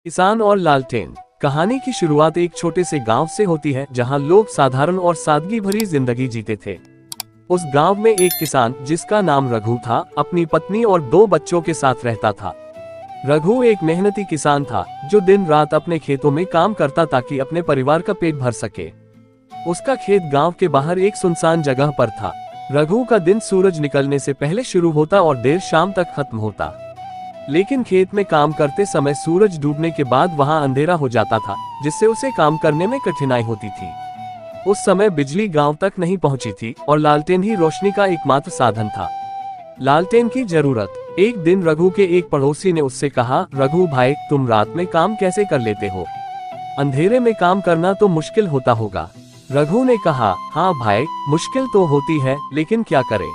किसान और लालटेन। कहानी की शुरुआत एक छोटे से गांव से होती है जहां लोग साधारण और सादगी भरी जिंदगी जीते थे। उस गांव में एक किसान जिसका नाम रघु था अपनी पत्नी और 2 बच्चों के साथ रहता था। रघु एक मेहनती किसान था जो दिन रात अपने खेतों में काम करता ताकि अपने परिवार का पेट भर सके। उसका खेत गांव के बाहर एक सुनसान जगह पर था। रघु का दिन सूरज निकलने से पहले शुरू होता और देर शाम तक खत्म होता। लेकिन खेत में काम करते समय सूरज डूबने के बाद वहां अंधेरा हो जाता था, जिससे उसे काम करने में कठिनाई होती थी। उस समय बिजली गांव तक नहीं पहुंची थी और लालटेन ही रोशनी का एकमात्र साधन था। लालटेन की जरूरत। एक दिन रघु के एक पड़ोसी ने उससे कहा, रघु भाई, तुम रात में काम कैसे कर लेते हो? अंधेरे में काम करना तो मुश्किल होता होगा। रघु ने कहा, हाँ भाई, मुश्किल तो होती है, लेकिन क्या करें,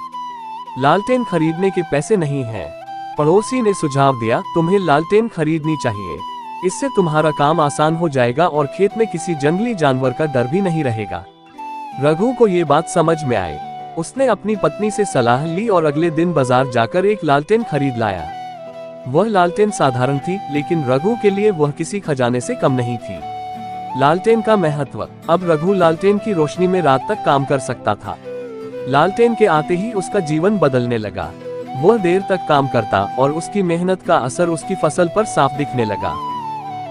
लालटेन खरीदने के पैसे नहीं हैं। पड़ोसी ने सुझाव दिया, तुम्हें लालटेन खरीदनी चाहिए, इससे तुम्हारा काम आसान हो जाएगा और खेत में किसी जंगली जानवर का डर भी नहीं रहेगा। रघु को ये बात समझ में आई। उसने अपनी पत्नी से सलाह ली और अगले दिन बाजार जाकर एक लालटेन खरीद लाया। वह लालटेन साधारण थी, लेकिन रघु के लिए वह किसी खजाने से कम नहीं थी। लालटेन का महत्व। अब रघु लालटेन की रोशनी में रात तक काम कर सकता था। लालटेन के आते ही उसका जीवन बदलने लगा। वह देर तक काम करता और उसकी मेहनत का असर उसकी फसल पर साफ दिखने लगा।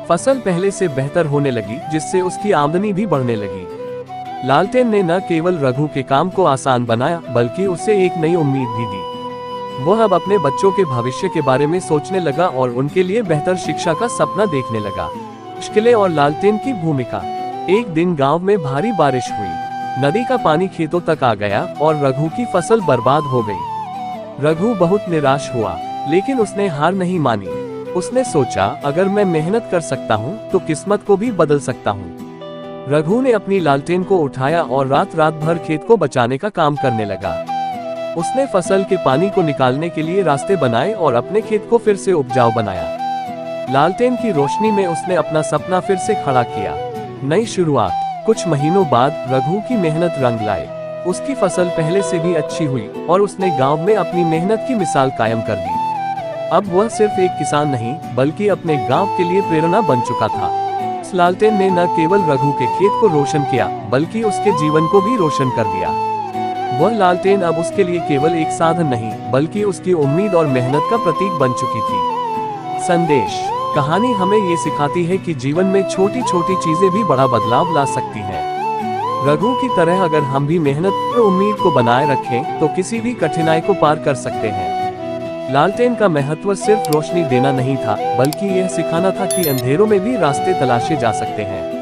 फसल पहले से बेहतर होने लगी, जिससे उसकी आमदनी भी बढ़ने लगी। लालटेन ने न केवल रघु के काम को आसान बनाया, बल्कि उसे एक नई उम्मीद भी दी। वह अब अपने बच्चों के भविष्य के बारे में सोचने लगा और उनके लिए बेहतर शिक्षा का सपना देखने लगा। मुश्किलें और लालटेन की भूमिका। एक दिन गांव में भारी बारिश हुई। नदी का पानी खेतों तक आ गया और रघु की फसल बर्बाद हो गई। रघु बहुत निराश हुआ, लेकिन उसने हार नहीं मानी। उसने सोचा, अगर मैं मेहनत कर सकता हूँ तो किस्मत को भी बदल सकता हूँ। रघु ने अपनी लालटेन को उठाया और रात रात भर खेत को बचाने का काम करने लगा। उसने फसल के पानी को निकालने के लिए रास्ते बनाए और अपने खेत को फिर से उपजाऊ बनाया। लालटेन की रोशनी में उसने अपना सपना फिर से खड़ा किया। नई शुरुआत। कुछ महीनों बाद रघु की मेहनत रंग लाई। उसकी फसल पहले से भी अच्छी हुई और उसने गांव में अपनी मेहनत की मिसाल कायम कर दी। अब वह सिर्फ एक किसान नहीं, बल्कि अपने गांव के लिए प्रेरणा बन चुका था। इस लालटेन ने न केवल रघु के खेत को रोशन किया, बल्कि उसके जीवन को भी रोशन कर दिया। वह लालटेन अब उसके लिए केवल एक साधन नहीं, बल्कि उसकी उम्मीद और मेहनत का प्रतीक बन चुकी थी। संदेश। कहानी हमें ये सिखाती है कि जीवन में छोटी छोटी चीजें भी बड़ा बदलाव ला सकती हैं। रघु की तरह अगर हम भी मेहनत और उम्मीद को बनाए रखें तो किसी भी कठिनाई को पार कर सकते हैं। लालटेन का महत्व सिर्फ रोशनी देना नहीं था, बल्कि यह सिखाना था कि अंधेरों में भी रास्ते तलाशे जा सकते हैं।